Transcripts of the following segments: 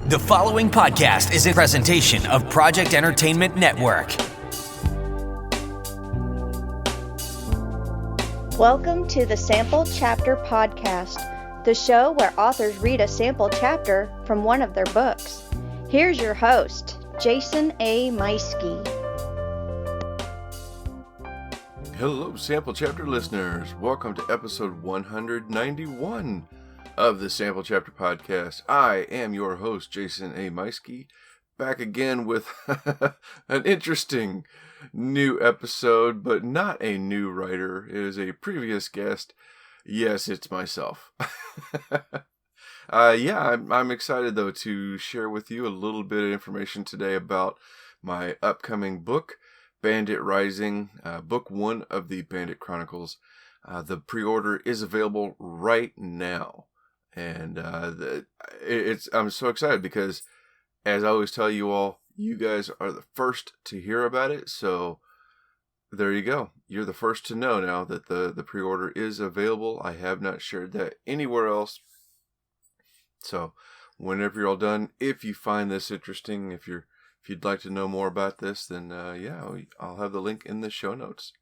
The following podcast is a presentation of Project Entertainment Network. Welcome to the Sample Chapter Podcast, the show where authors read a sample chapter from one of their books. Here's your host, Jason A. Meuschke. Hello, Sample Chapter listeners. Welcome to episode 191 of the Sample Chapter Podcast. I am your host, Jason A. Meuschke, back again with an interesting new episode, but not a new writer. It is a previous guest. Yes, it's myself. I'm excited, though, to share with you a little bit of information today about my upcoming book, Bandit Rising, book 1 of the Bandit Chronicles. The pre-order is available right now. And I'm so excited because, as I always tell you all, you guys are the first to hear about it. So there you go. You're the first to know now that the pre-order is available. I have not shared that anywhere else. So whenever you're all done, if you find this interesting, if you'd like to know more about this, then I'll have the link in the show notes.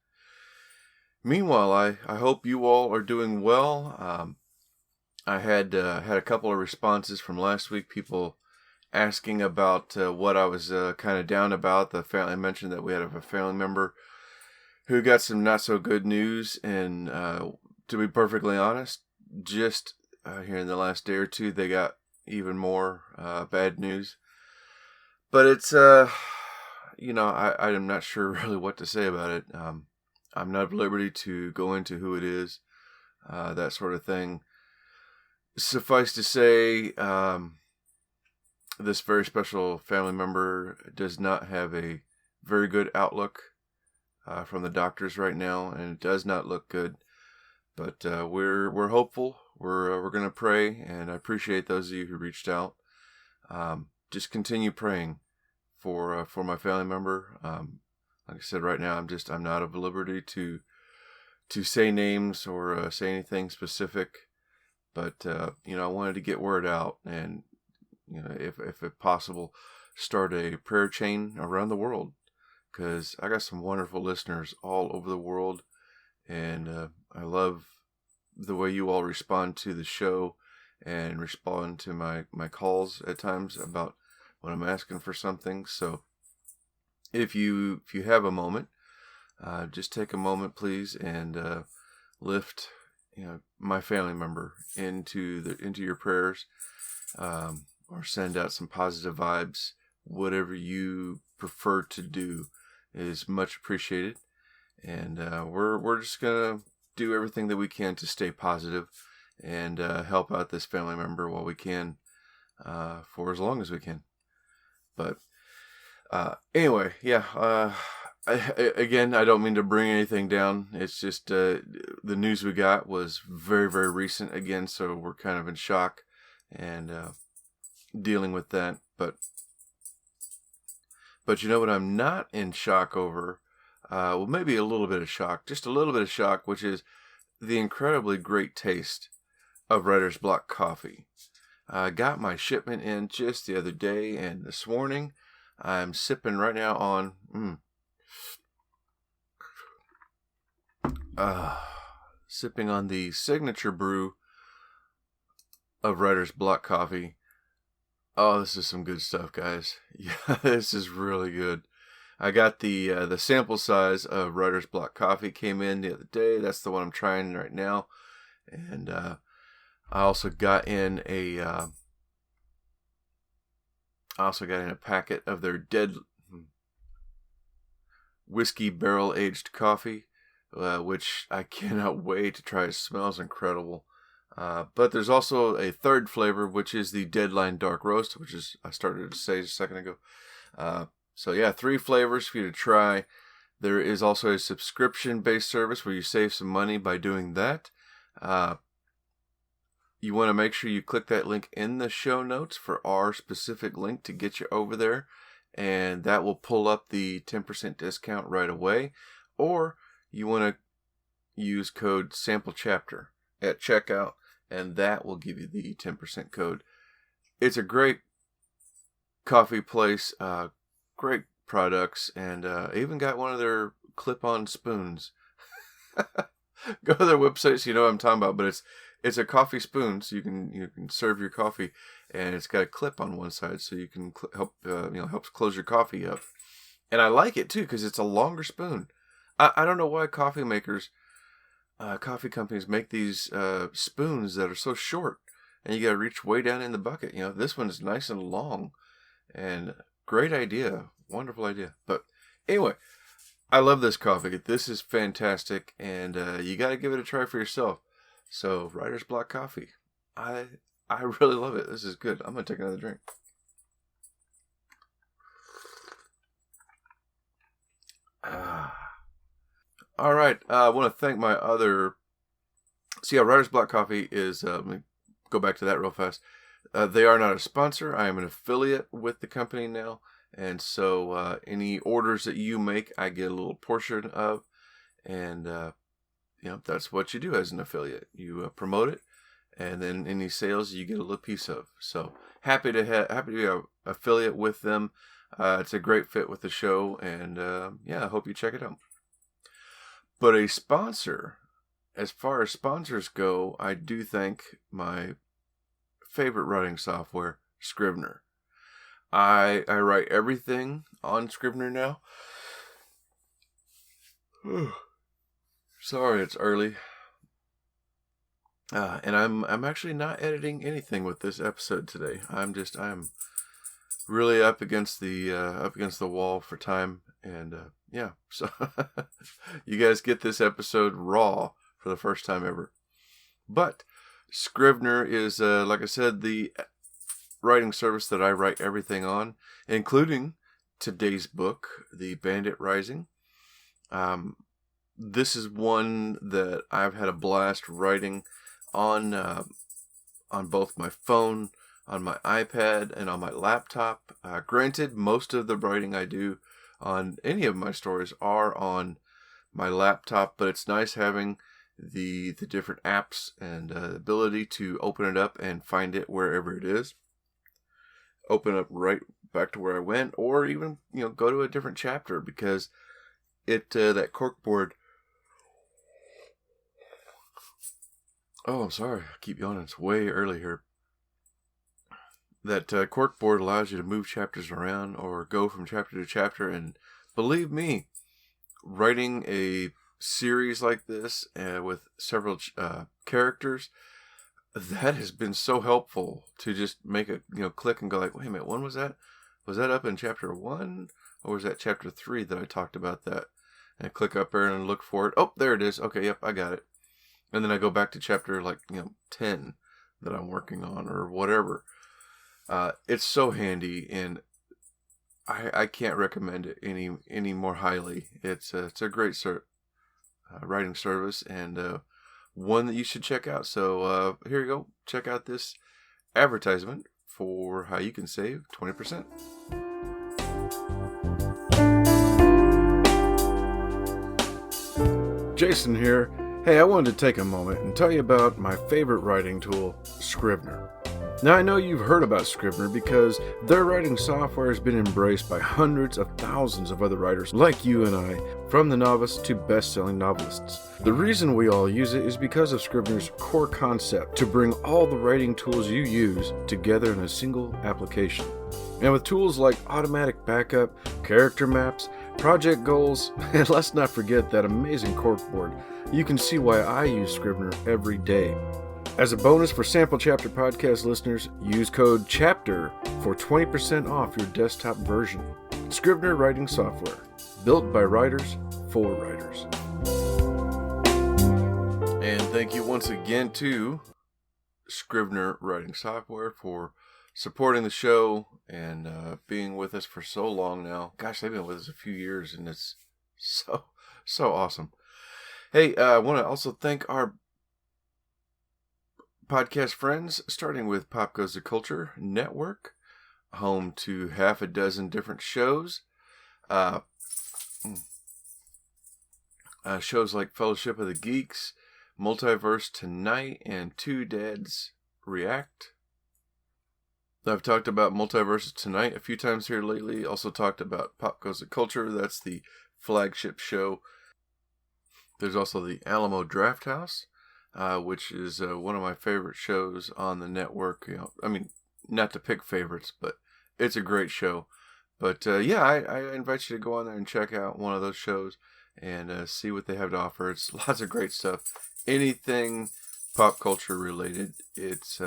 Meanwhile, I hope you all are doing well. I had a couple of responses from last week, people asking about what I was kind of down about. I mentioned that we had a family member who got some not so good news, and to be perfectly honest, just here in the last day or two, they got even more bad news. But it's, I'm not sure really what to say about it. I'm not at liberty to go into who it is, that sort of thing. Suffice to say, this very special family member does not have a very good outlook from the doctors right now, and it does not look good. But we're hopeful. We're going to pray, and I appreciate those of you who reached out. Just continue praying for my family member. Like I said, right now I'm not at liberty to say names or say anything specific. But, I wanted to get word out and, if possible, start a prayer chain around the world. Because I got some wonderful listeners all over the world. And I love the way you all respond to the show and respond to my calls at times about when I'm asking for something. So if you have a moment, just take a moment, please, and lift my family member into your prayers, or send out some positive vibes. Whatever you prefer to do is much appreciated, and we're just gonna do everything that we can to stay positive and help out this family member while we can, for as long as we can. But anyway, I don't mean to bring anything down. It's just the news we got was very, very recent again, so we're kind of in shock and dealing with that. But you know what I'm not in shock over? Maybe a little bit of shock, just a little bit of shock, which is the incredibly great taste of Writer's Block coffee. I got my shipment in just the other day, and this morning I'm sipping right now on... sipping on the signature brew of Writer's Block coffee. Oh, this is some good stuff, guys. Yeah, this is really good. I got the sample size of Writer's Block coffee came in the other day. That's the one I'm trying right now. And I also got in a packet of their dead whiskey barrel aged coffee. Which I cannot wait to try. It smells incredible. But there's also a third flavor, which is the Deadline Dark Roast, which is I started to say just a second ago. 3 flavors for you to try. There is also a subscription-based service where you save some money by doing that. You want to make sure you click that link in the show notes for our specific link to get you over there, and that will pull up the 10% discount right away. Or you want to use code SAMPLECHAPTER at checkout, and that will give you the 10% code. It's a great coffee place. Great products, and even got one of their clip-on spoons. Go to their website so you know what I'm talking about. But it's a coffee spoon, so you can serve your coffee, and it's got a clip on one side, so you can helps close your coffee up. And I like it too because it's a longer spoon. I don't know why coffee companies make these spoons that are so short, and you got to reach way down in the bucket. This one's nice and long, and great idea, wonderful idea. But anyway, I love this coffee. This is fantastic, and you got to give it a try for yourself. So, Writer's Block Coffee. I really love it. This is good. I'm going to take another drink. All right. I want to thank my other... See, Writer's Block Coffee is... let me go back to that real fast. They are not a sponsor. I am an affiliate with the company now. And so any orders that you make, I get a little portion of. And, that's what you do as an affiliate. You promote it. And then any sales you get a little piece of. So happy to be an affiliate with them. It's a great fit with the show. And I hope you check it out. But a sponsor, as far as sponsors go, I do thank my favorite writing software, Scrivener. I write everything on Scrivener now. Sorry, it's early. And I'm actually not editing anything with this episode today. I'm really up against the wall for time, and so you guys get this episode raw for the first time ever. But Scrivener is, like I said, the writing service that I write everything on, including today's book, The Bandit Rising. This is one that I've had a blast writing on both my phone, on my iPad, and on my laptop. Granted, most of the writing I do on any of my stories are on my laptop, but it's nice having the different apps and the ability to open it up and find it wherever it is. Open up right back to where I went, or even go to a different chapter, because that corkboard. Oh, I'm sorry, I keep yawning. It's way early here. That corkboard allows you to move chapters around or go from chapter to chapter, and believe me, writing a series like this with several characters, that has been so helpful to just make a click and go like, wait a minute, when was that? Was that up in chapter 1, or was that chapter 3 that I talked about that? And I click up there and look for it. Oh, there it is. Okay, yep, I got it. And then I go back to chapter 10 that I'm working on or whatever. It's so handy, and I can't recommend it any more highly. It's a great writing service, and one that you should check out. So here you go. Check out this advertisement for how you can save 20%. Jason here. Hey, I wanted to take a moment and tell you about my favorite writing tool, Scrivener. Now, I know you've heard about Scrivener because their writing software has been embraced by hundreds of thousands of other writers like you and I, from the novice to best-selling novelists. The reason we all use it is because of Scrivener's core concept to bring all the writing tools you use together in a single application. And with tools like automatic backup, character maps, project goals, and let's not forget that amazing corkboard, you can see why I use Scrivener every day. As a bonus for Sample Chapter podcast listeners, use code CHAPTER for 20% off your desktop version. Scrivener writing software, built by writers for writers. And thank you once again to Scrivener writing software for supporting the show and being with us for so long now. Gosh, they've been with us a few years, and it's so awesome. Hey, I want to also thank our podcast friends, starting with Pop Goes the Culture Network, home to half a dozen different shows. Shows like Fellowship of the Geeks, Multiverse Tonight, and Two Dads React. I've talked about Multiverses Tonight a few times here lately. Also talked about Pop Goes the Culture. That's the flagship show. There's also the Alamo Draft House, which is one of my favorite shows on the network. I mean, not to pick favorites, but it's a great show. But I invite you to go on there and check out one of those shows and see what they have to offer. It's lots of great stuff. Anything pop culture related, it's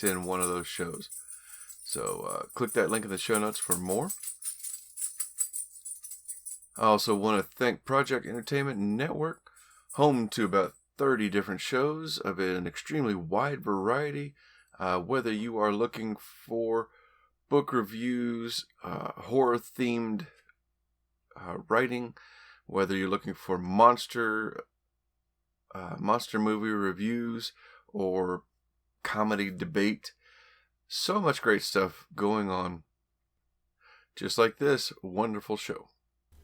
in one of those shows. So click that link in the show notes for more. I also want to thank Project Entertainment Network, home to about 30 different shows of an extremely wide variety. Whether you are looking for book reviews, horror-themed writing, whether you're looking for monster movie reviews, or comedy debate, so much great stuff going on. Just like this wonderful show.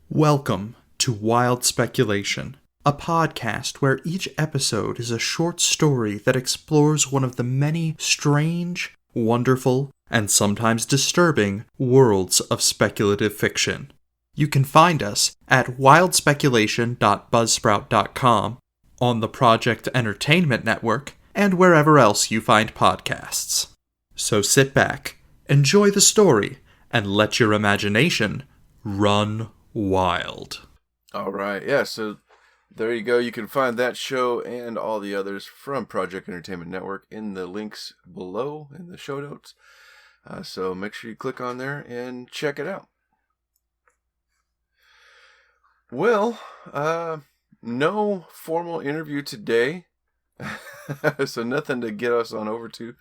Welcome to Wild Speculation, a podcast where each episode is a short story that explores one of the many strange, wonderful, and sometimes disturbing worlds of speculative fiction. You can find us at wildspeculation.buzzsprout.com, on the Project Entertainment Network, and wherever else you find podcasts. So sit back, enjoy the story, and let your imagination run wild. All right, yeah, so there you go. You can find that show and all the others from Project Entertainment Network in the links below in the show notes. So make sure you click on there and check it out. Well, no formal interview today, so nothing to get us on over to.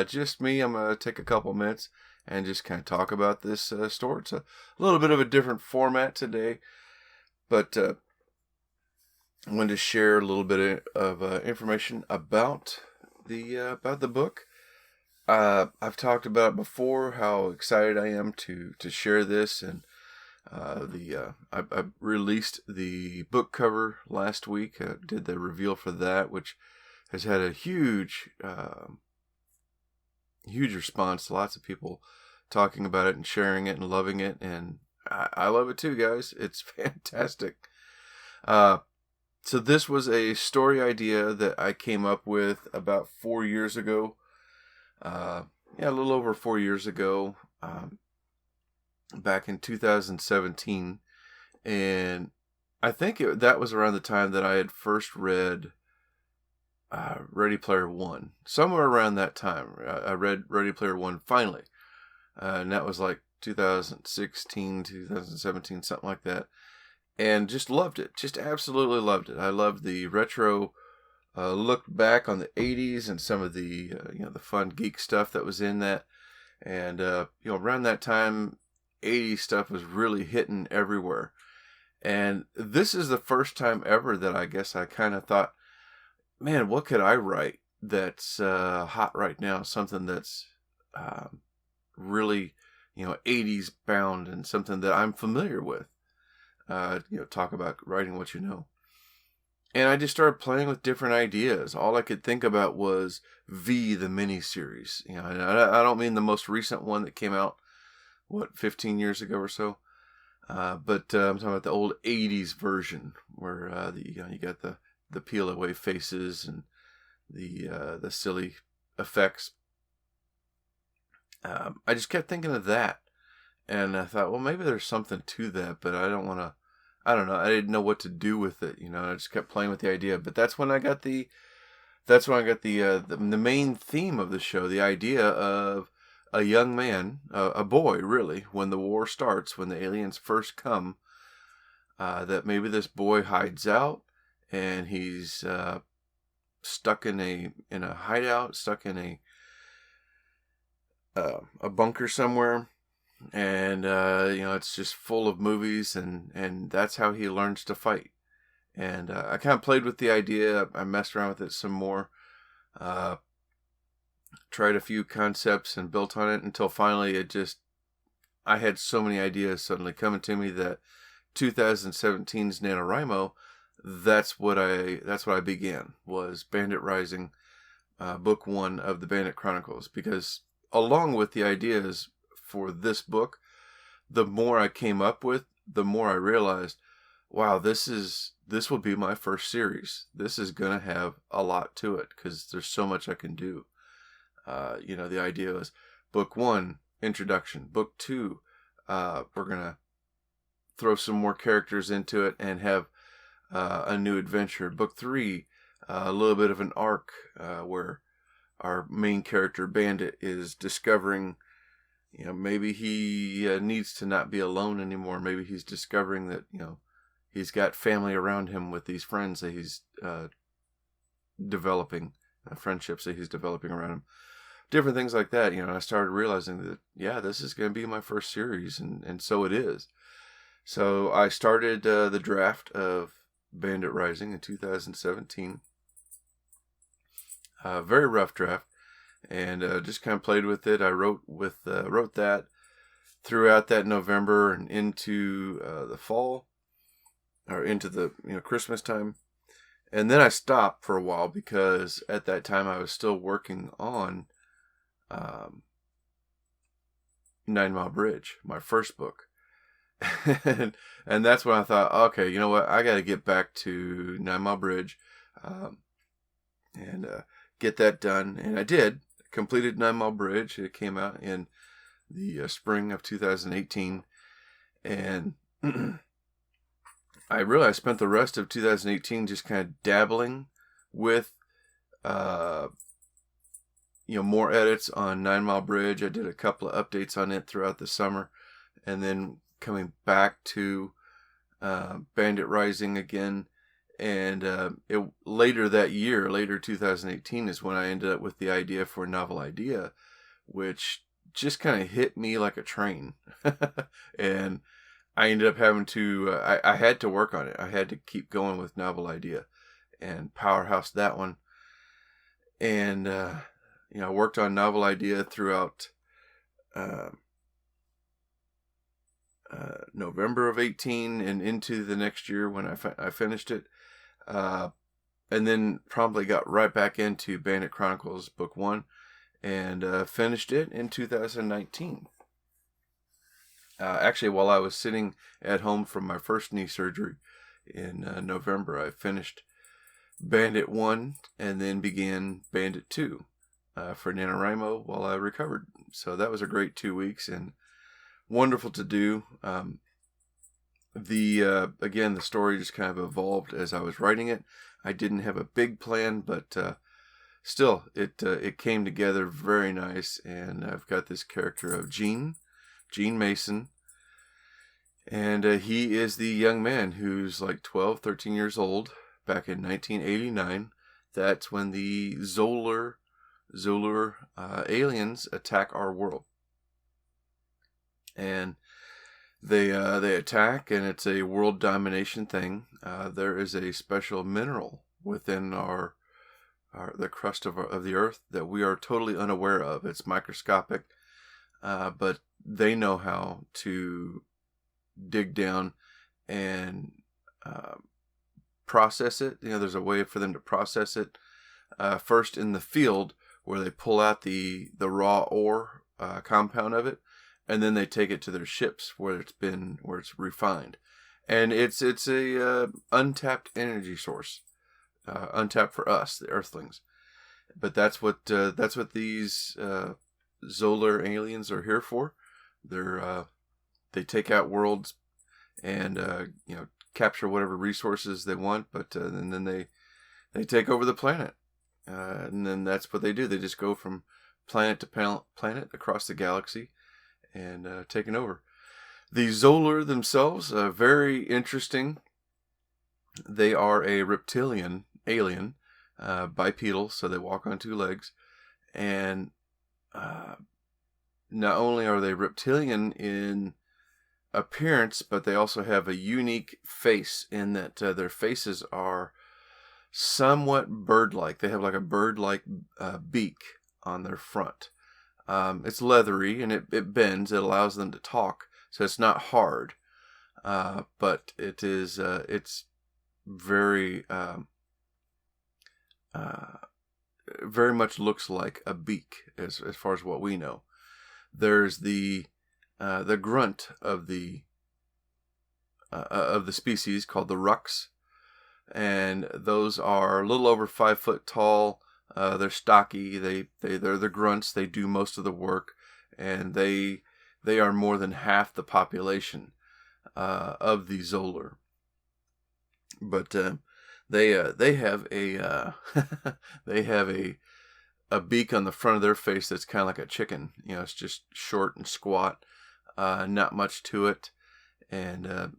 Just me. I'm going to take a couple minutes and just kind of talk about this story. It's a little bit of a different format today, but I wanted to share a little bit of information about the book. I've talked about before how excited I am to share this, and I released the book cover last week. Did the reveal for that, which has had a huge response. Lots of people talking about it and sharing it and loving it, and I love it too, guys. It's fantastic. So this was a story idea that I came up with about 4 years ago. A little over 4 years ago, back in 2017, and I think that was around the time that I had first read Ready Player One. Somewhere around that time, I read Ready Player One finally, and that was like 2016, 2017, something like that, and just loved it. Just absolutely loved it. I loved the retro look back on the 80s and some of the the fun geek stuff that was in that, and around that time, 80s stuff was really hitting everywhere. And this is the first time ever that I guess I kind of thought, man, what could I write that's hot right now? Something that's really 80s bound, and something that I'm familiar with. Talk about writing what you know. And I just started playing with different ideas. All I could think about was V, the miniseries. And I don't mean the most recent one that came out, 15 years ago or so. But I'm talking about the old 80s version, where you got the peel away faces and the silly effects. I just kept thinking of that, and I thought, well, maybe there's something to that, but I don't want to. I don't know. I didn't know what to do with it. I just kept playing with the idea. But that's when I got the main theme of the show. The idea of a young man, a boy, really, when the war starts, when the aliens first come, that maybe this boy hides out, and he's stuck in a hideout, stuck in a bunker somewhere. And it's just full of movies, and that's how he learns to fight. And I kind of played with the idea. I messed around with it some more, tried a few concepts and built on it until finally I had so many ideas suddenly coming to me that 2017's NaNoWriMo, that's what I began, was Bandit Rising, book 1 of the Bandit Chronicles, because along with the ideas for this book, the more I came up with, the more I realized, wow, this will be my first series. This is going to have a lot to it because there's so much I can do. The idea was book 1, introduction. Book 2, we're going to throw some more characters into it and have a new adventure. Book 3, a little bit of an arc where our main character, Bandit, is discovering, maybe he needs to not be alone anymore. Maybe he's discovering that, he's got family around him with these friends that he's developing, friendships that he's developing around him. Different things like that. I started realizing that, this is going to be my first series, and so it is. So I started the draft of Bandit Rising in 2017. Very rough draft, and just kind of played with it. I wrote that throughout that November and into the fall, or into the Christmas time, and then I stopped for a while because at that time I was still working on 9 Mile Bridge, my first book. and that's when I thought, okay, you know what? I got to get back to 9 Mile Bridge and get that done. And I did. Completed 9 Mile Bridge. It came out in the spring of 2018. And I realized I spent the rest of 2018 just kind of dabbling with more edits on 9 Mile Bridge. I did a couple of updates on it throughout the summer, and then coming back to Bandit Rising again. And later that year, later 2018, is when I ended up with the idea for a novel idea, which just kind of hit me like a train. And I ended up having to, I had to work on it. I had to keep going with novel idea and powerhouse that one. And, I worked on novel idea throughout November of 18 and into the next year when I finished it. And then promptly got right back into Bandit Chronicles Book 1 and finished it in 2019. Actually, while I was sitting at home from my first knee surgery in November, I finished Bandit 1 and then began Bandit 2 for NaNoWriMo while I recovered. So that was a great 2 weeks and wonderful to do. Again, the story just kind of evolved as I was writing it. I didn't have a big plan, but still, it came together very nice. And I've got this character of Gene Mason, and he is the young man who's like 12, 13 years old back in 1989. That's when the Zolar aliens attack our world, and they attack, and it's a world domination thing. There is a special mineral within the crust of the earth that we are totally unaware of. It's microscopic, but they know how to dig down and process it. There's a way for them to process it. First in the field, where they pull out the raw ore compound of it, and then they take it to their ships where it's refined, and it's a untapped energy source, untapped for us, the Earthlings. But that's what these Zolar aliens are here for. They take out worlds and capture whatever resources they want, but and then they take over the planet, and then that's what they do. They just go from planet to planet across the galaxy and taken over. The Zolar themselves are very interesting. They are a reptilian alien, bipedal, so they walk on 2 legs. And not only are they reptilian in appearance, but they also have a unique face in that their faces are somewhat bird-like. They have like a bird-like beak on their front. It's leathery and it bends. It allows them to talk, so it's not hard. But it is. It's very. very much looks like a beak, as far as what we know. There's the grunt of the species called the rucks, and those are a little over 5 foot tall. They're stocky. They're the grunts. They do most of the work, and they are more than half the population of the Zoller. But they have a they have a beak on the front of their face that's kind of like a chicken. It's just short and squat, not much to it, and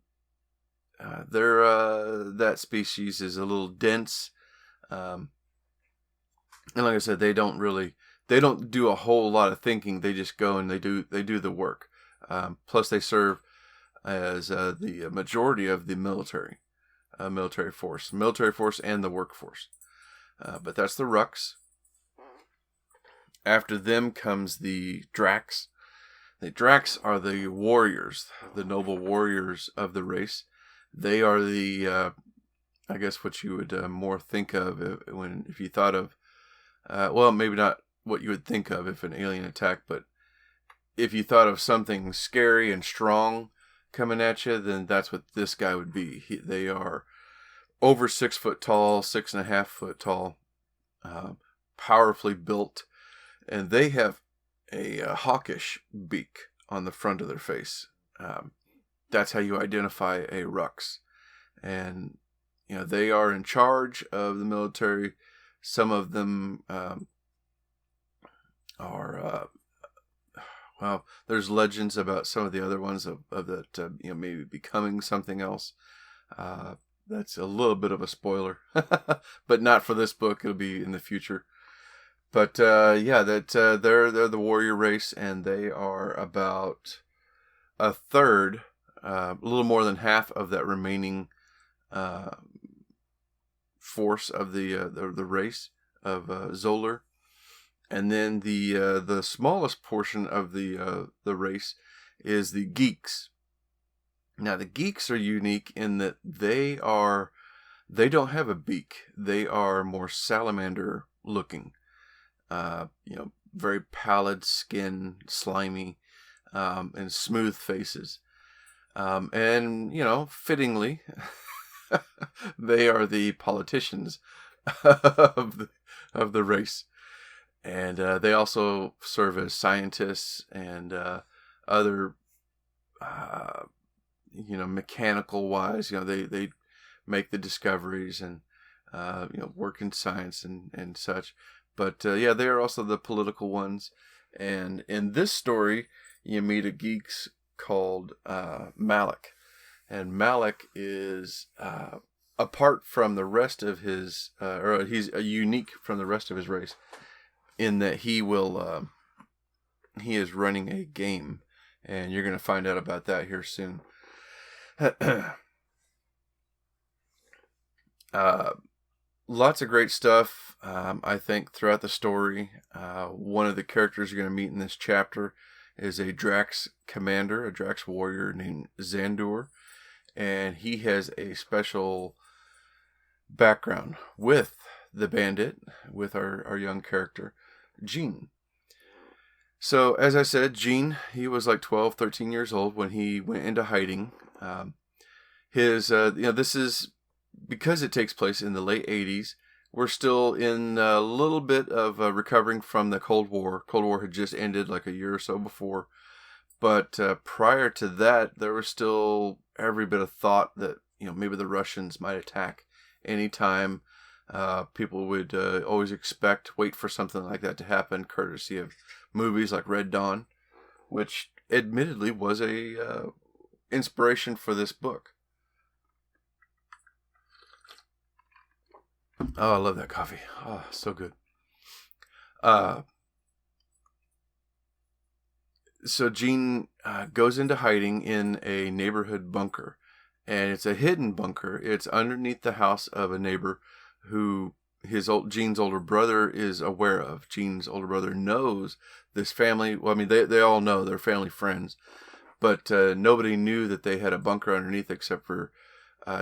that species is a little dense. And like I said, they don't do a whole lot of thinking. They just go and they do the work. Plus, they serve as the majority of the military force and the workforce. But that's the rucks. After them comes the Drax. The Drax are the warriors, the noble warriors of the race. They are the, I guess, what you would more think of if you thought of, well, maybe not what you would think of if an alien attacked, but if you thought of something scary and strong coming at you, then that's what this guy would be. They are over 6 foot tall, 6.5 foot tall, powerfully built, and they have a hawkish beak on the front of their face. That's how you identify a Rux. And, they are in charge of the military. Some of them are, well, there's legends about some of the other ones of that, maybe becoming something else. That's a little bit of a spoiler, but not for this book. It'll be in the future. But they're the warrior race, and they are about a third, a little more than half of that remaining force of the race of Zoller. And then the smallest portion of the race is the geeks. Now the geeks are unique in that they don't have a beak. They are more salamander looking. Very pallid skin, slimy, and smooth faces. And fittingly, they are the politicians of the race. And they also serve as scientists and other, mechanical wise. They make the discoveries and work in science and such. But they are also the political ones. And in this story, you meet a geeks called Malik, and Malik is apart from the rest of his, or he's unique from the rest of his race, in that he is running a game, and you're going to find out about that here soon. Lots of great stuff, I think, throughout the story. One of the characters you're going to meet in this chapter is a Drax commander, a Drax warrior named Xandur, and he has a special background with the bandit, with our young character, Gene. So, as I said, Gene, he was like 12, 13 years old when he went into hiding. This is, because it takes place in the late 80s, we're still in a little bit of recovering from the Cold War. Cold War had just ended like a year or so before. But prior to that, there was still every bit of thought that, maybe the Russians might attack anytime. People would always wait for something like that to happen, courtesy of movies like Red Dawn, which admittedly was a inspiration for this book. Oh, I love that coffee. Oh, so good. So Gene goes into hiding in a neighborhood bunker, and it's a hidden bunker. It's underneath the house of a neighbor who Gene's older brother is aware of. Gene's older brother knows this family. Well, I mean, they all know, they're family friends, but nobody knew that they had a bunker underneath except for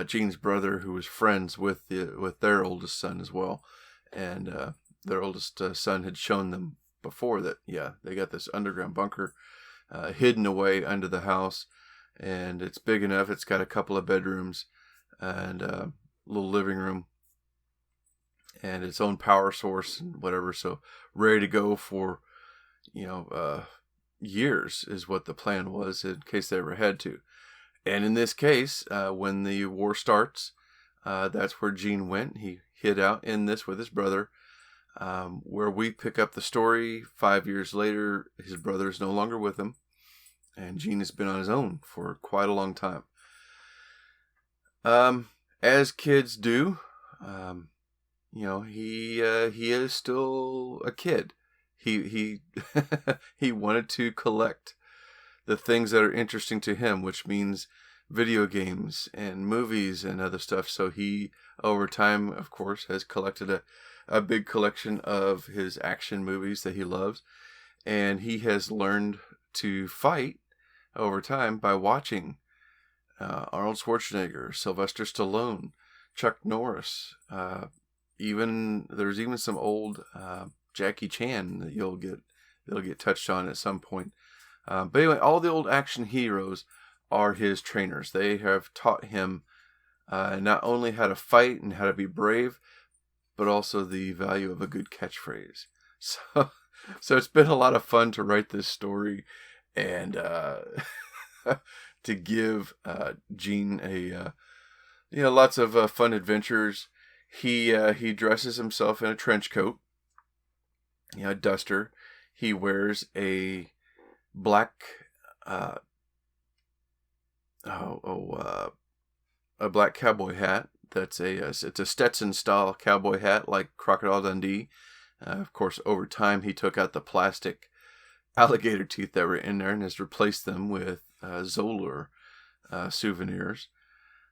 Gene's brother, who was friends with their oldest son as well. And their oldest son had shown them before that, yeah, they got this underground bunker hidden away under the house, and it's big enough. It's got a couple of bedrooms and a little living room and its own power source and whatever. So ready to go for, years is what the plan was in case they ever had to. And in this case, when the war starts, that's where Gene went. He hid out in this with his brother, where we pick up the story 5 years later. His brother is no longer with him, and Gene has been on his own for quite a long time. As kids do, he is still a kid. He he wanted to collect the things that are interesting to him, which means video games and movies and other stuff. So he, over time, of course, has collected a big collection of his action movies that he loves. And he has learned to fight over time by watching Arnold Schwarzenegger, Sylvester Stallone, Chuck Norris. There's even some old Jackie Chan that that'll get touched on at some point. But anyway, all the old action heroes are his trainers. They have taught him not only how to fight and how to be brave, but also the value of a good catchphrase. So it's been a lot of fun to write this story and to give Gene lots of fun adventures. He dresses himself in a trench coat, a duster. He wears a black a black cowboy hat. It's a Stetson style cowboy hat, like Crocodile Dundee. Of course, over time he took out the plastic alligator teeth that were in there and has replaced them with Zoller souvenirs.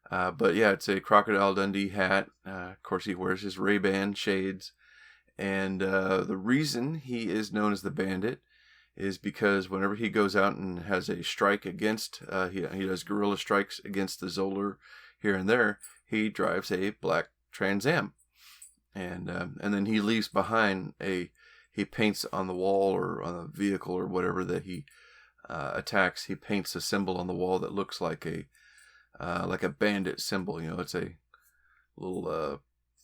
But yeah, it's a Crocodile Dundee hat. Of course, he wears his Ray-Ban shades. And the reason he is known as the Bandit is because whenever he goes out and has a strike against, he does guerrilla strikes against the Zoller here and there, he drives a black Trans Am. And then he leaves behind he paints on the wall or on the vehicle or whatever that he attacks. He paints a symbol on the wall that looks like a bandit symbol. It's a little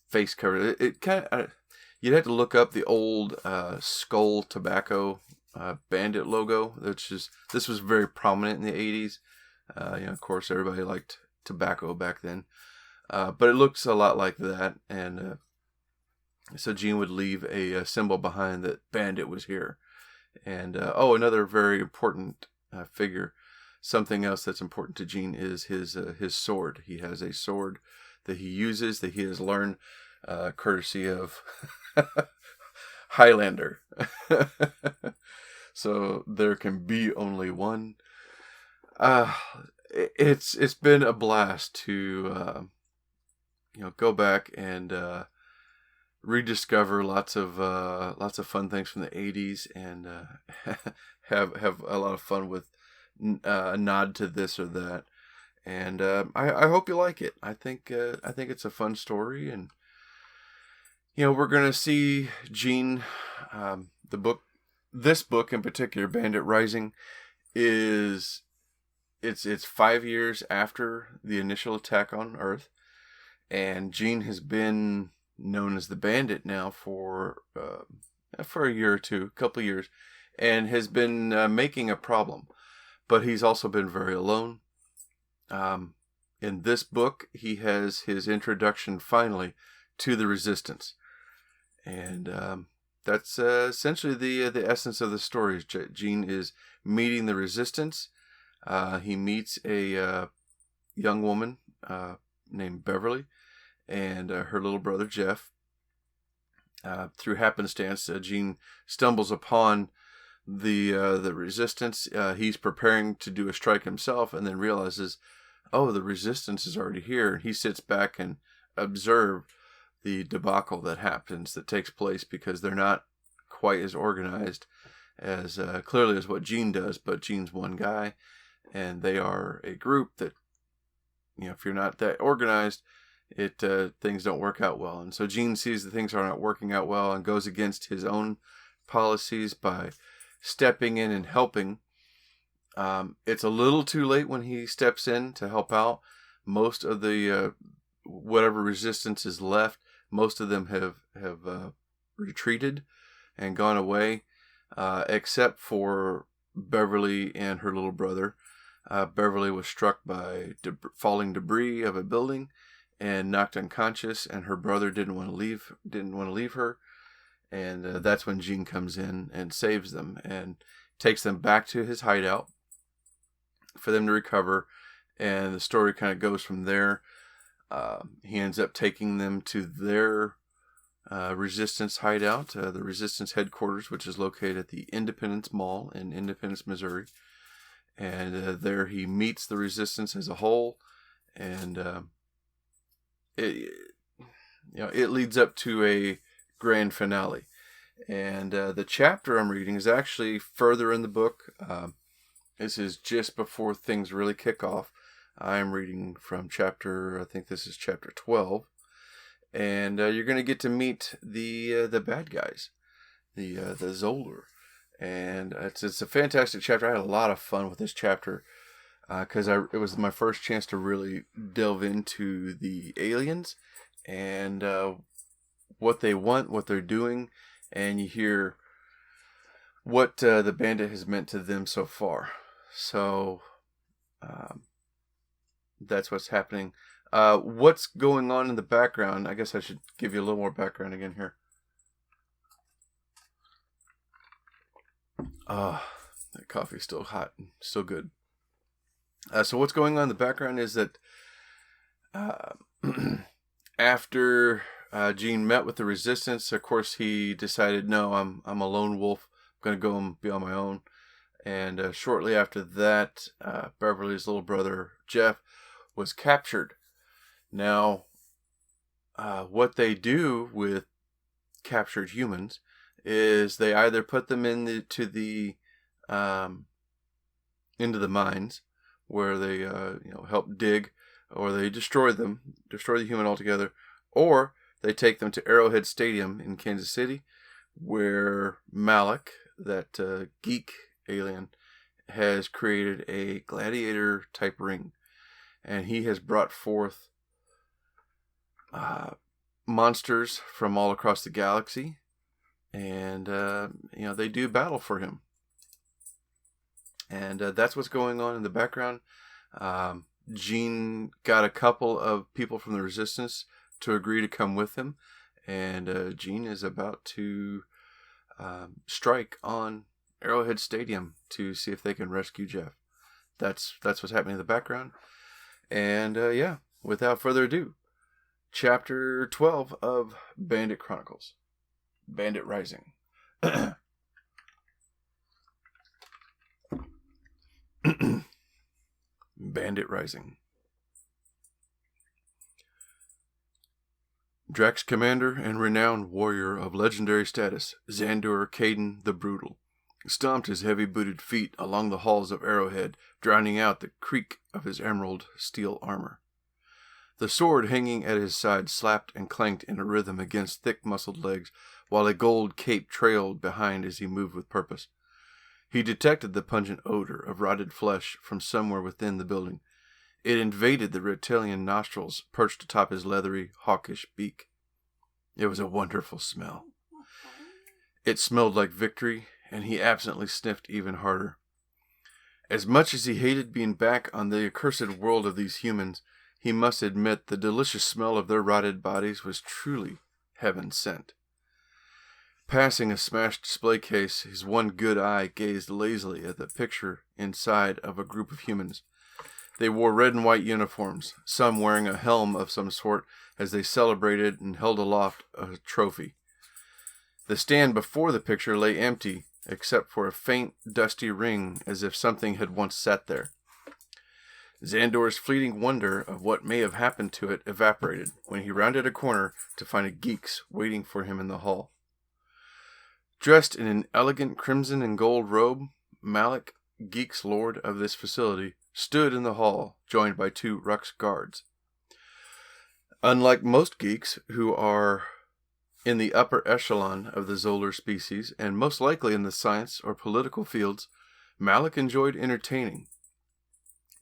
face cover. It kind of you'd have to look up the old Skull Tobacco Bandit logo. This was very prominent in the 80s. Of course, everybody liked tobacco back then, but it looks a lot like that. And so Gene would leave a symbol behind that Bandit was here. And another very important figure. Something else that's important to Gene is his sword. He has a sword that he uses, that he has learned courtesy of Highlander. So there can be only one. It's been a blast to go back and rediscover lots of fun things from the 80s and have a lot of fun with a nod to this or that. And I hope you like it. I think it's a fun story, and we're gonna see Gene. This book in particular, Bandit Rising, it's 5 years after the initial attack on Earth, and Gene has been known as the Bandit now for a year or two, a couple of years, and has been making a problem. But he's also been very alone. In this book, he has his introduction finally to the Resistance. And that's essentially the essence of the story. Gene is meeting the Resistance. He meets a young woman named Beverly and her little brother Jeff. Through happenstance, Gene stumbles upon the Resistance. He's preparing to do a strike himself, and then realizes, the Resistance is already here. He sits back and observes the debacle that takes place, because they're not quite as organized as clearly as what Gene does. But Gene's one guy, and they are a group that, if you're not that organized, things don't work out well. And so Gene sees that things are not working out well and goes against his own policies by stepping in and helping. It's a little too late when he steps in to help out. Most of the whatever resistance is left, most of them have retreated and gone away, except for Beverly and her little brother. Beverly was struck by falling debris of a building and knocked unconscious, and her brother didn't want to leave her, and that's when Gene comes in and saves them and takes them back to his hideout for them to recover, and the story kind of goes from there. He ends up taking them to their Resistance hideout, the Resistance headquarters, which is located at the Independence Mall in Independence, Missouri. And there he meets the Resistance as a whole, and it leads up to a grand finale. And the chapter I'm reading is actually further in the book. This is just before things really kick off. I'm reading from I think this is chapter 12. And you're going to get to meet the bad guys, the Zoller. And it's a fantastic chapter. I had a lot of fun with this chapter because it was my first chance to really delve into the aliens and what they want, what they're doing, and you hear what the bandit has meant to them so far. So that's what's happening. What's going on in the background? I guess I should give you a little more background again here. That coffee's still hot, still good. So what's going on in the background is that after Gene met with the Resistance, of course he decided, no, I'm a lone wolf. I'm going to go and be on my own. And shortly after that, Beverly's little brother, Jeff, was captured. Now, what they do with captured humans is they either put them into the mines where they help dig, or they destroy the human altogether, or they take them to Arrowhead Stadium in Kansas City, where Malik, that geek alien, has created a gladiator type ring, and he has brought forth monsters from all across the galaxy, and they do battle for him, and that's what's going on in the background. Gene got a couple of people from the Resistance to agree to come with him, and Gene is about to strike on Arrowhead Stadium to see if they can rescue Jeff. That's what's happening in the background, and without further ado, Chapter 12 of Bandit Chronicles, Bandit Rising. Bandit Rising. Drax, commander and renowned warrior of legendary status, Xandor Caden the Brutal, stomped his heavy-booted feet along the halls of Arrowhead, drowning out the creak of his emerald steel armor. The sword hanging at his side slapped and clanked in a rhythm against thick-muscled legs, while a gold cape trailed behind as he moved with purpose. He detected the pungent odor of rotted flesh from somewhere within the building. It invaded the reptilian nostrils perched atop his leathery, hawkish beak. It was a wonderful smell. It smelled like victory, and he absently sniffed even harder. As much as he hated being back on the accursed world of these humans, he must admit the delicious smell of their rotted bodies was truly heaven sent. Passing a smashed display case, his one good eye gazed lazily at the picture inside of a group of humans. They wore red and white uniforms, some wearing a helm of some sort as they celebrated and held aloft a trophy. The stand before the picture lay empty, except for a faint, dusty ring as if something had once sat there. Xandor's fleeting wonder of what may have happened to it evaporated when he rounded a corner to find a Geeks waiting for him in the hall. Dressed in an elegant crimson and gold robe, Malik, Geeks lord of this facility, stood in the hall, joined by two Rux guards. Unlike most geeks who are in the upper echelon of the Zolar species, and most likely in the science or political fields, Malik enjoyed entertaining.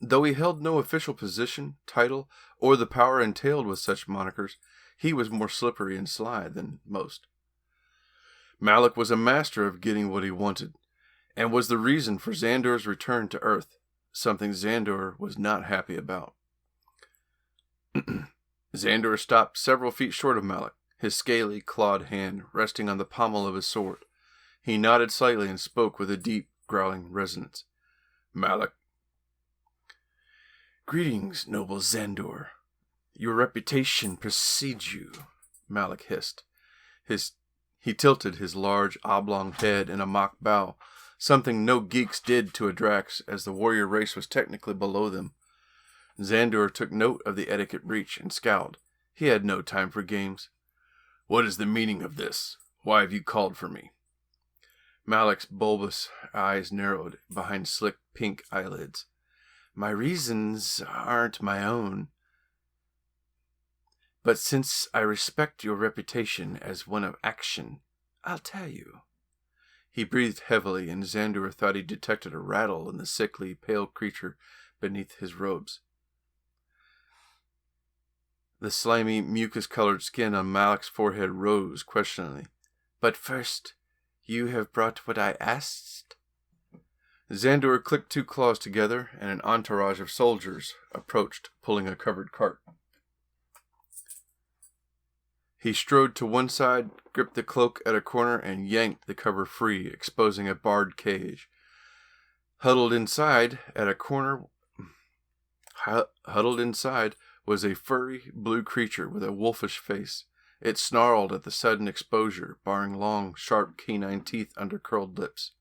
Though he held no official position, title, or the power entailed with such monikers, he was more slippery and sly than most. Malik was a master of getting what he wanted, and was the reason for Xandor's return to Earth, something Xandor was not happy about. Xandor stopped several feet short of Malik, his scaly, clawed hand resting on the pommel of his sword. He nodded slightly and spoke with a deep, growling resonance. Malik. Greetings, noble Xandor. Your reputation precedes you, Malik hissed. He tilted his large, oblong head in a mock bow, something no geeks did to a Drax, as the warrior race was technically below them. Xandor took note of the etiquette breach and scowled. He had no time for games. What is the meaning of this? Why have you called for me? Malik's bulbous eyes narrowed behind slick pink eyelids. My reasons aren't my own. But since I respect your reputation as one of action, I'll tell you. He breathed heavily, and Xandor thought he detected a rattle in the sickly, pale creature beneath his robes. The slimy, mucus-colored skin on Malik's forehead rose questioningly. But first, you have brought what I asked? Xandor clicked two claws together, and an entourage of soldiers approached, pulling a covered cart. He strode to one side, gripped the cloak at a corner, and yanked the cover free, exposing a barred cage. Huddled inside was a furry blue creature with a wolfish face. It snarled at the sudden exposure, baring long, sharp canine teeth under curled lips.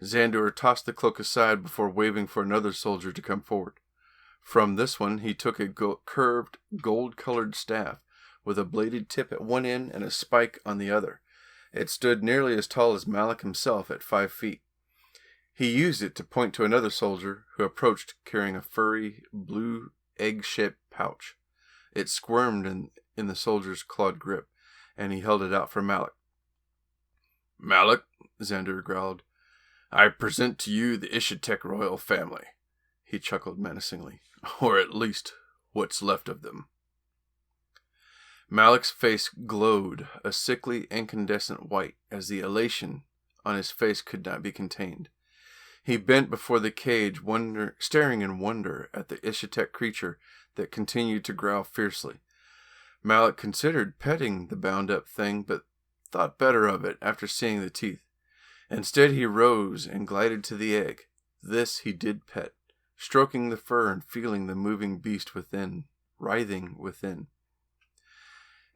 Xandor tossed the cloak aside before waving for another soldier to come forward. From this one, he took a curved, gold-colored staff, with a bladed tip at one end and a spike on the other. It stood nearly as tall as Malik himself at 5 feet. He used it to point to another soldier who approached carrying a furry, blue, egg-shaped pouch. It squirmed in the soldier's clawed grip, and he held it out for Malik. Malik, Xandor growled, I present to you the Ishitek royal family. He chuckled menacingly. Or at least, what's left of them. Malik's face glowed a sickly, incandescent white, as the elation on his face could not be contained. He bent before the cage, staring in wonder at the Ishitek creature that continued to growl fiercely. Malik considered petting the bound-up thing, but thought better of it after seeing the teeth. Instead, he rose and glided to the egg. This he did pet, stroking the fur and feeling the moving beast within, writhing within.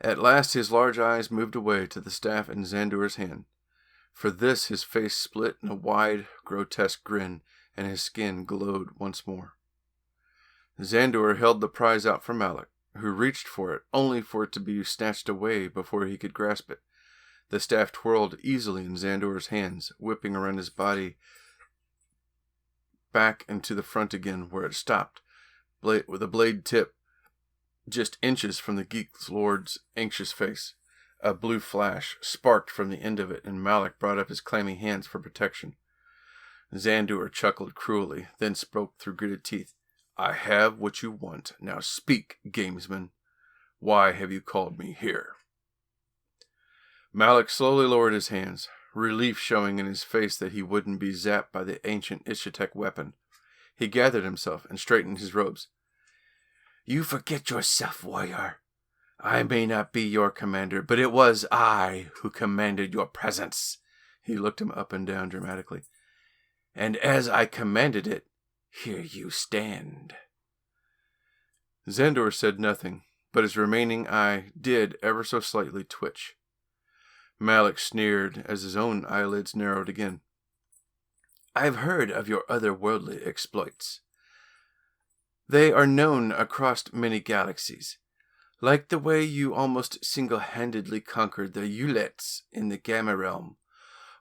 At last his large eyes moved away to the staff in Xandor's hand. For this his face split in a wide, grotesque grin, and his skin glowed once more. Xandor held the prize out for Malik, who reached for it, only for it to be snatched away before he could grasp it. The staff twirled easily in Xandor's hands, whipping around his body back and to the front again, where it stopped, with a blade tip just inches from the Geek Lord's anxious face. A blue flash sparked from the end of it, and Malik brought up his clammy hands for protection. Xandor chuckled cruelly, then spoke through gritted teeth. I have what you want. Now speak, gamesman. Why have you called me here? Malik slowly lowered his hands, relief showing in his face that he wouldn't be zapped by the ancient Ishitek weapon. He gathered himself and straightened his robes. You forget yourself, warrior. I may not be your commander, but it was I who commanded your presence. He looked him up and down dramatically. And as I commanded it, here you stand. Xandor said nothing, but his remaining eye did ever so slightly twitch. Malik sneered as his own eyelids narrowed again. I've heard of your otherworldly exploits. They are known across many galaxies, like the way you almost single-handedly conquered the Ulets in the Gamma Realm,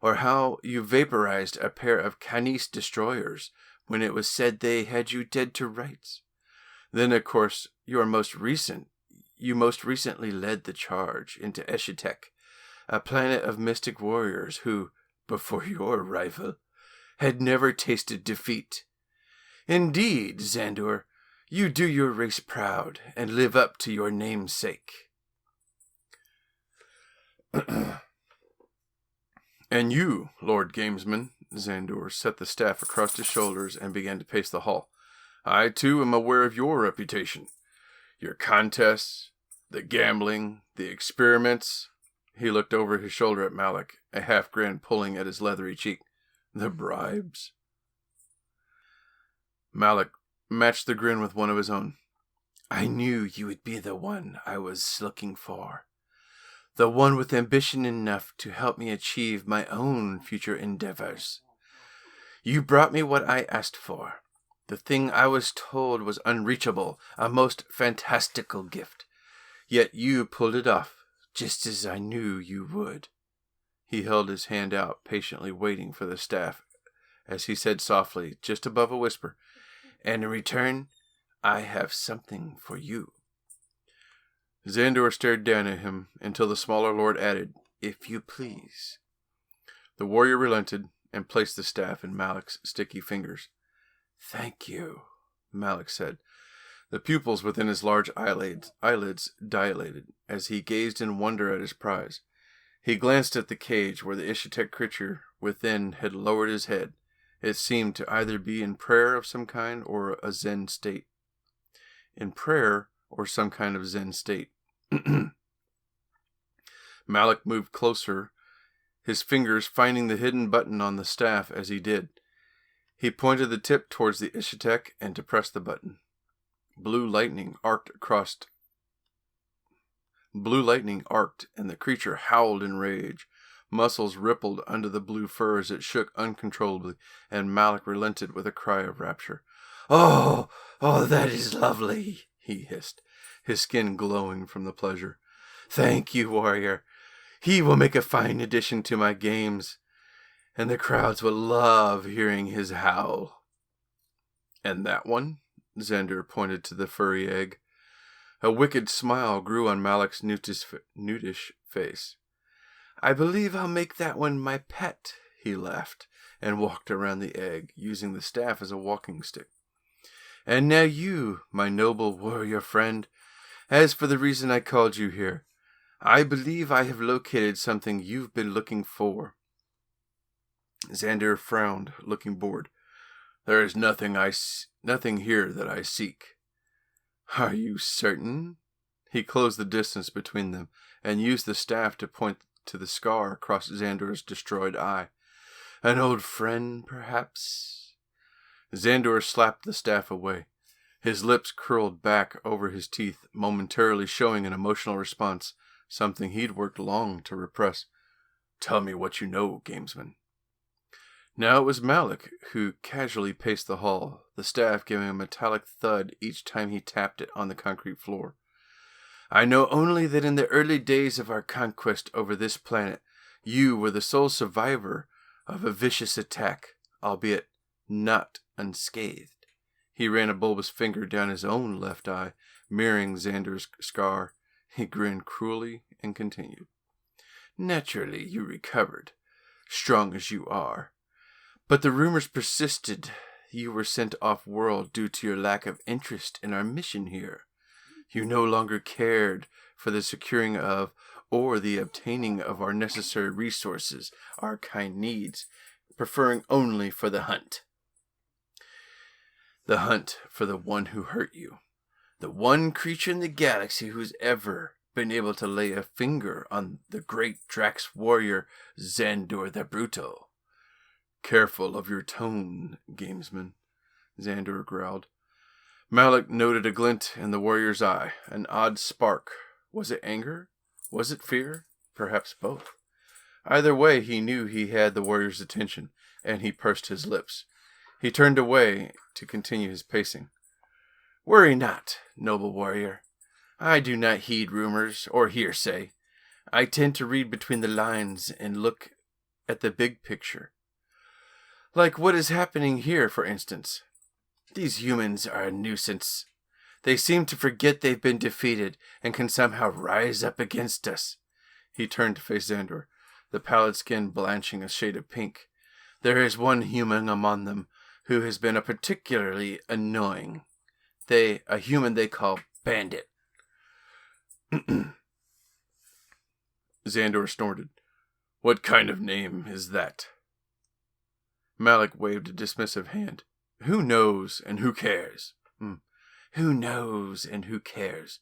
or how you vaporized a pair of Canis destroyers when it was said they had you dead to rights. Then, of course, your most recent, you most recently led the charge into Eshitek, a planet of mystic warriors who, before your arrival, had never tasted defeat. Indeed, Xandor, you do your race proud and live up to your namesake. And you, Lord Gamesman, Xandor set the staff across his shoulders and began to pace the hall. I, too, am aware of your reputation. Your contests, the gambling, the experiments. He looked over his shoulder at Malik, a half grin pulling at his leathery cheek. The bribes. Malik matched the grin with one of his own. I knew you would be the one I was looking for. The one with ambition enough to help me achieve my own future endeavors. You brought me what I asked for. The thing I was told was unreachable, a most fantastical gift. Yet you pulled it off, just as I knew you would. He held his hand out, patiently waiting for the staff, as he said softly, just above a whisper, and in return, I have something for you. Xandor stared down at him until the smaller lord added, If you please. The warrior relented and placed the staff in Malik's sticky fingers. Thank you, Malik said. The pupils within his large eyelids dilated as he gazed in wonder at his prize. He glanced at the cage where the Ishitek creature within had lowered his head. It seemed to either be in prayer of some kind or a Zen state. In prayer or some kind of Zen state. Malik moved closer, his fingers finding the hidden button on the staff as he did. He pointed the tip towards the Ishitek and depressed the button. Blue lightning arced, and the creature howled in rage. Muscles rippled under the blue fur as it shook uncontrollably, and Malik relented with a cry of rapture. Oh, that is lovely, he hissed, his skin glowing from the pleasure. Thank you, warrior. He will make a fine addition to my games, and the crowds will love hearing his howl. And that one? Xandor pointed to the furry egg. A wicked smile grew on Malik's nudish face. I believe I'll make that one my pet, he laughed, and walked around the egg, using the staff as a walking stick. And now you, my noble warrior friend, as for the reason I called you here, I believe I have located something you've been looking for. Xandor frowned, looking bored. There is nothing here that I seek. Are you certain? He closed the distance between them and used the staff to point to the scar across Xandor's destroyed eye. An old friend, perhaps? Xandor slapped the staff away. His lips curled back over his teeth, momentarily showing an emotional response, something he'd worked long to repress. Tell me what you know, gamesman. Now it was Malik who casually paced the hall, the staff giving a metallic thud each time he tapped it on the concrete floor. I know only that in the early days of our conquest over this planet, you were the sole survivor of a vicious attack, albeit not unscathed. He ran a bulbous finger down his own left eye, mirroring Xandor's scar. He grinned cruelly and continued. Naturally, you recovered, strong as you are. But the rumors persisted. You were sent off-world due to your lack of interest in our mission here. You no longer cared for the securing of or the obtaining of our necessary resources our kind needs, preferring only for the hunt. The hunt for the one who hurt you. The one creature in the galaxy who's ever been able to lay a finger on the great Drax warrior Xandor the Brutal. Careful of your tone, gamesman, Xandor growled. Malik noted a glint in the warrior's eye, an odd spark. Was it anger? Was it fear? Perhaps both. Either way, he knew he had the warrior's attention, and he pursed his lips. He turned away to continue his pacing. Worry not, noble warrior. I do not heed rumors or hearsay. I tend to read between the lines and look at the big picture. Like what is happening here, for instance. These humans are a nuisance. They seem to forget they've been defeated and can somehow rise up against us. He turned to face Xandor, the pallid skin blanching a shade of pink. There is one human among them who has been particularly annoying. A human they call Bandit. Xandor snorted. What kind of name is that? Malik waved a dismissive hand. Who knows and who cares? Who knows and who cares?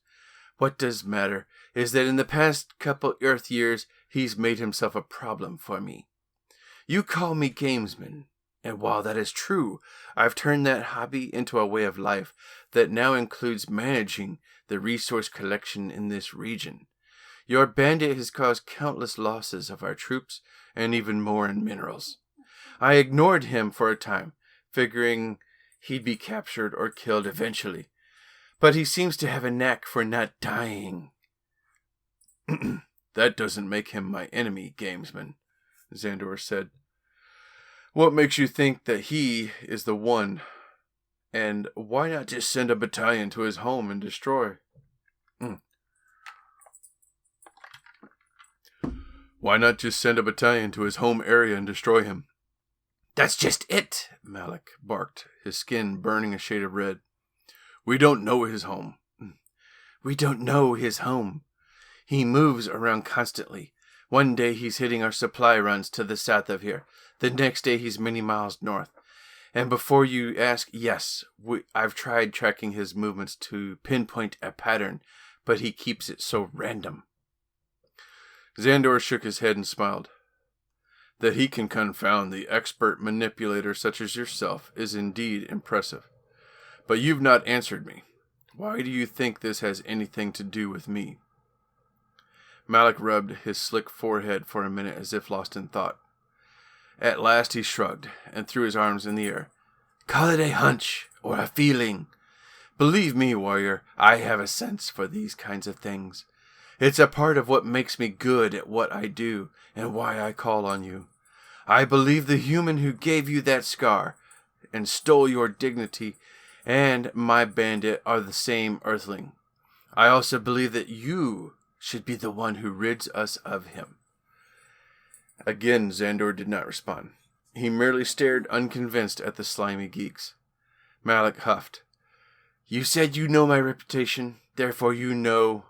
What does matter is that in the past couple Earth years, he's made himself a problem for me. You call me gamesman, and while that is true, I've turned that hobby into a way of life that now includes managing the resource collection in this region. Your bandit has caused countless losses of our troops, and even more in minerals. I ignored him for a time, figuring he'd be captured or killed eventually. But he seems to have a knack for not dying. That doesn't make him my enemy, gamesman, Xandor said. What makes you think that he is the one? And why not just send a battalion to his home and destroy? Why not just send a battalion to his home area and destroy him? That's just it, Malik barked, his skin burning a shade of red. We don't know his home. We don't know his home. He moves around constantly. One day he's hitting our supply runs to the south of here. The next day he's many miles north. And before you ask, yes, I've tried tracking his movements to pinpoint a pattern, but he keeps it so random. Xandor shook his head and smiled. That he can confound the expert manipulator such as yourself is indeed impressive. But you've not answered me. Why do you think this has anything to do with me? Malik rubbed his slick forehead for a minute as if lost in thought. At last he shrugged and threw his arms in the air. Call it a hunch or a feeling. Believe me, warrior, I have a sense for these kinds of things. It's a part of what makes me good at what I do and why I call on you. I believe the human who gave you that scar and stole your dignity and my bandit are the same earthling. I also believe that you should be the one who rids us of him. Again, Xandor did not respond. He merely stared unconvinced at the slimy geeks. Malik huffed. You said you know my reputation, therefore you know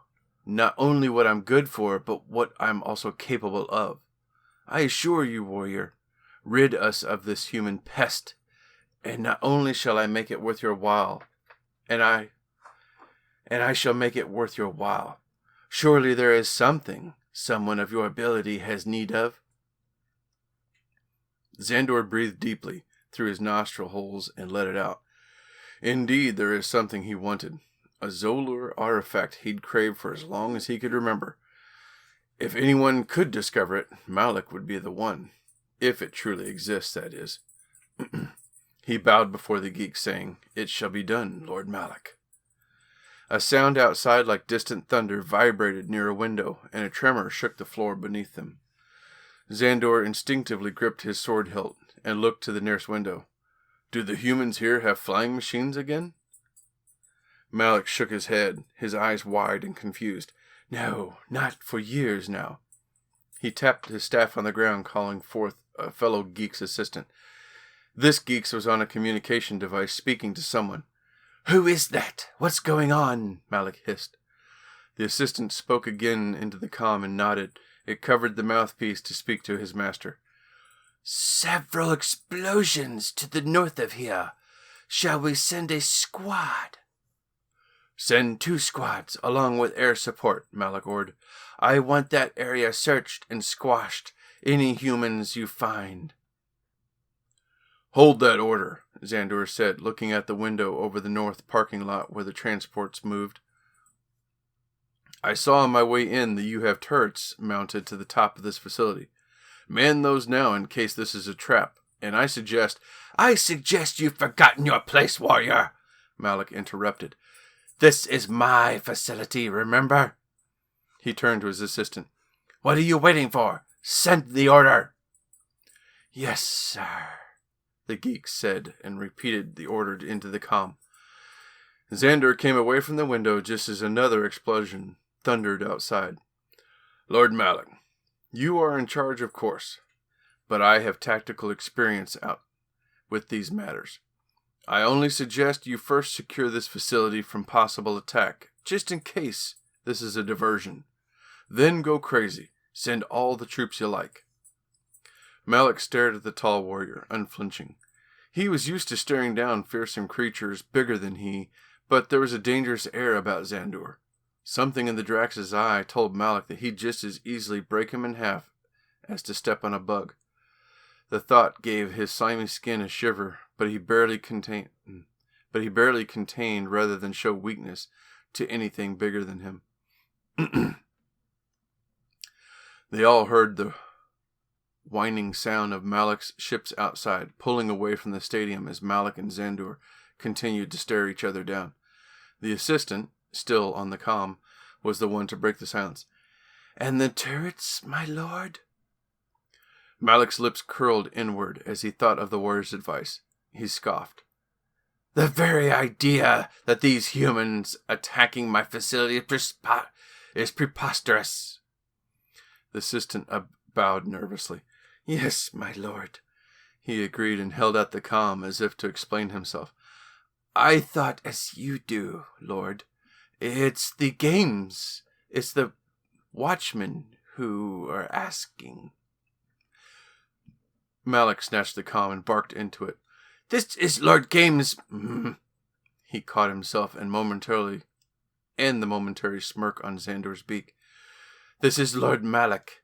not only what I'm good for, but what I'm also capable of. I assure you, warrior, rid us of this human pest, and not only shall I make it worth your while, and I shall make it worth your while. Surely there is something someone of your ability has need of. Xandor breathed deeply through his nostril holes and let it out. Indeed, there is something he wanted. A Zolur artifact he'd craved for as long as he could remember. If anyone could discover it, Malik would be the one. If it truly exists, that is. He bowed before the geek, saying, It shall be done, Lord Malik. A sound outside like distant thunder vibrated near a window, and a tremor shook the floor beneath them. Xandor instinctively gripped his sword hilt and looked to the nearest window. Do the humans here have flying machines again? Malik shook his head, his eyes wide and confused. No, not for years now. He tapped his staff on the ground, calling forth a fellow geek's assistant. This geek was on a communication device speaking to someone. Who is that? What's going on? Malik hissed. The assistant spoke again into the comm and nodded. It covered the mouthpiece to speak to his master. Several explosions to the north of here. Shall we send a squad? Send 2 squads along with air support, Malik ordered. I want that area searched and squashed. Any humans you find. Hold that order, Xandor said, looking at the window over the north parking lot where the transports moved. I saw on my way in that you have turrets mounted to the top of this facility. Man those now in case this is a trap, and I suggest you've forgotten your place, warrior, Malik interrupted. This is my facility, remember? He turned to his assistant. What are you waiting for? Send the order. Yes, sir, the geek said and repeated the order into the comm. Xandor came away from the window just as another explosion thundered outside. Lord Malik, you are in charge, of course, but I have tactical experience out with these matters. I only suggest you first secure this facility from possible attack, just in case this is a diversion. Then go crazy. Send all the troops you like. Malik stared at the tall warrior, unflinching. He was used to staring down fearsome creatures bigger than he, but there was a dangerous air about Xandor. Something in the Drax's eye told Malik that he'd just as easily break him in half as to step on a bug. The thought gave his slimy skin a shiver, but he barely contained rather than show weakness to anything bigger than him. They all heard the whining sound of Malik's ships outside, pulling away from the stadium as Malik and Xandor continued to stare each other down. The assistant, still on the comm, was the one to break the silence. And the turrets, my lord? Malik's lips curled inward as he thought of the warrior's advice. He scoffed. The very idea that these humans attacking my facility is preposterous. The assistant bowed nervously. Yes, my lord, he agreed and held out the comm as if to explain himself. I thought as you do, lord. It's the games. It's the watchmen who are asking. Malik snatched the comm and barked into it. This is Lord Games. He caught himself and the momentary smirk on Xandor's beak. This is Lord Malik.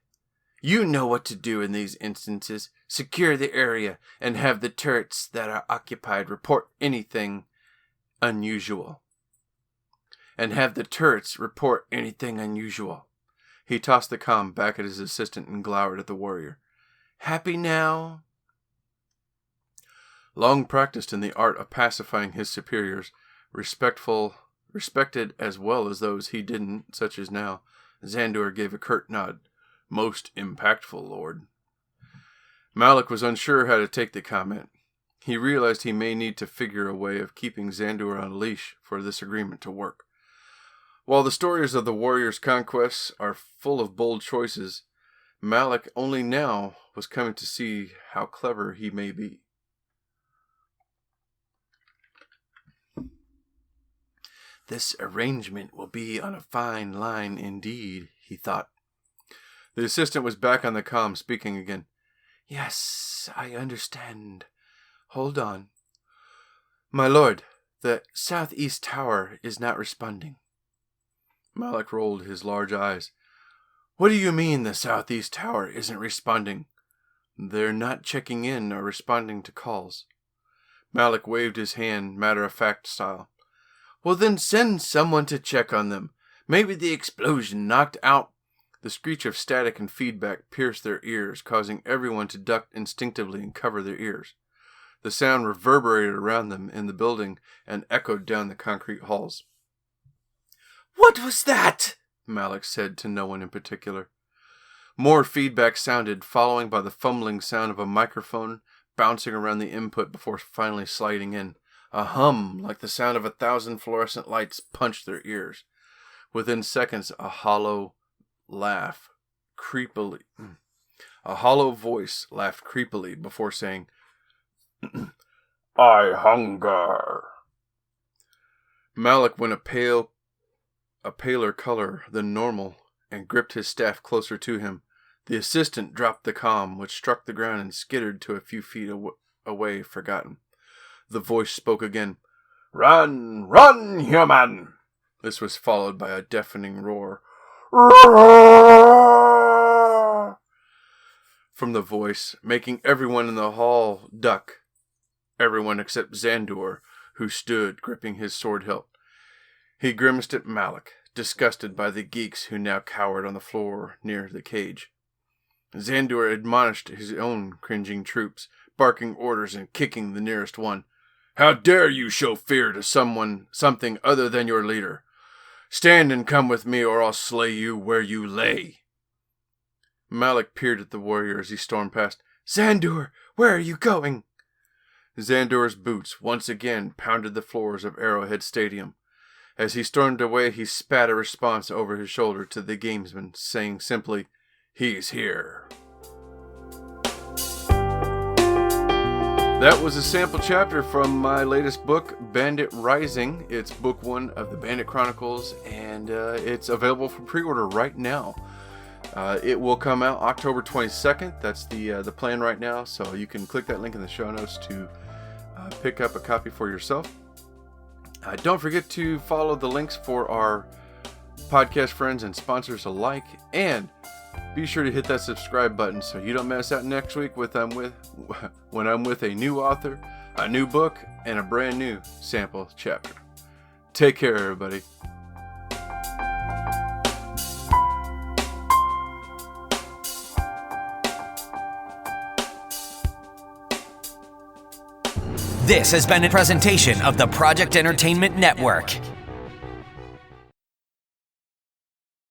You know what to do in these instances. Secure the area and have the turrets that are occupied report anything unusual. He tossed the comm back at his assistant and glowered at the warrior. Happy now? Long practiced in the art of pacifying his superiors, respected as well as those he didn't, such as now, Xandor gave a curt nod. Most impactful, lord. Malik was unsure how to take the comment. He realized he may need to figure a way of keeping Xandor on a leash for this agreement to work. While the stories of the warrior's conquests are full of bold choices, Malik only now was coming to see how clever he may be. This arrangement will be on a fine line indeed, he thought. The assistant was back on the comm, speaking again. Yes, I understand. Hold on. My lord, the southeast tower is not responding. Malik rolled his large eyes. What do you mean the southeast tower isn't responding? They're not checking in or responding to calls. Malik waved his hand, matter-of-fact style. Well, then send someone to check on them. Maybe the explosion knocked out. The screech of static and feedback pierced their ears, causing everyone to duck instinctively and cover their ears. The sound reverberated around them in the building and echoed down the concrete halls. What was that? Malik said to no one in particular. More feedback sounded, following by the fumbling sound of a microphone bouncing around the input before finally sliding in. A hum, like the sound of 1,000 fluorescent lights, punched their ears. Within seconds, a hollow voice laughed creepily before saying, I hunger. Malik went a paler color than normal and gripped his staff closer to him. The assistant dropped the comm, which struck the ground and skittered to a few feet away, forgotten. The voice spoke again. Run, run, human! This was followed by a deafening roar. From the voice, making everyone in the hall duck. Everyone except Xandor, who stood gripping his sword hilt. He grimaced at Malik, disgusted by the geeks who now cowered on the floor near the cage. Xandor admonished his own cringing troops, barking orders and kicking the nearest one. How dare you show fear to something other than your leader? Stand and come with me, or I'll slay you where you lay. Malik peered at the warrior as he stormed past. Xandor, where are you going? Xandor's boots once again pounded the floors of Arrowhead Stadium. As he stormed away, he spat a response over his shoulder to the gamesman, saying simply, "He's here." That was a sample chapter from my latest book, Bandit Rising. It's book 1 of the Bandit Chronicles, and it's available for pre-order right now. It will come out October 22nd. That's the plan right now, so you can click that link in the show notes to pick up a copy for yourself. Don't forget to follow the links for our podcast friends and sponsors alike, and be sure to hit that subscribe button so you don't miss out next week when I'm with a new author, a new book, and a brand new sample chapter. Take care, everybody. This has been a presentation of the Project Entertainment Network.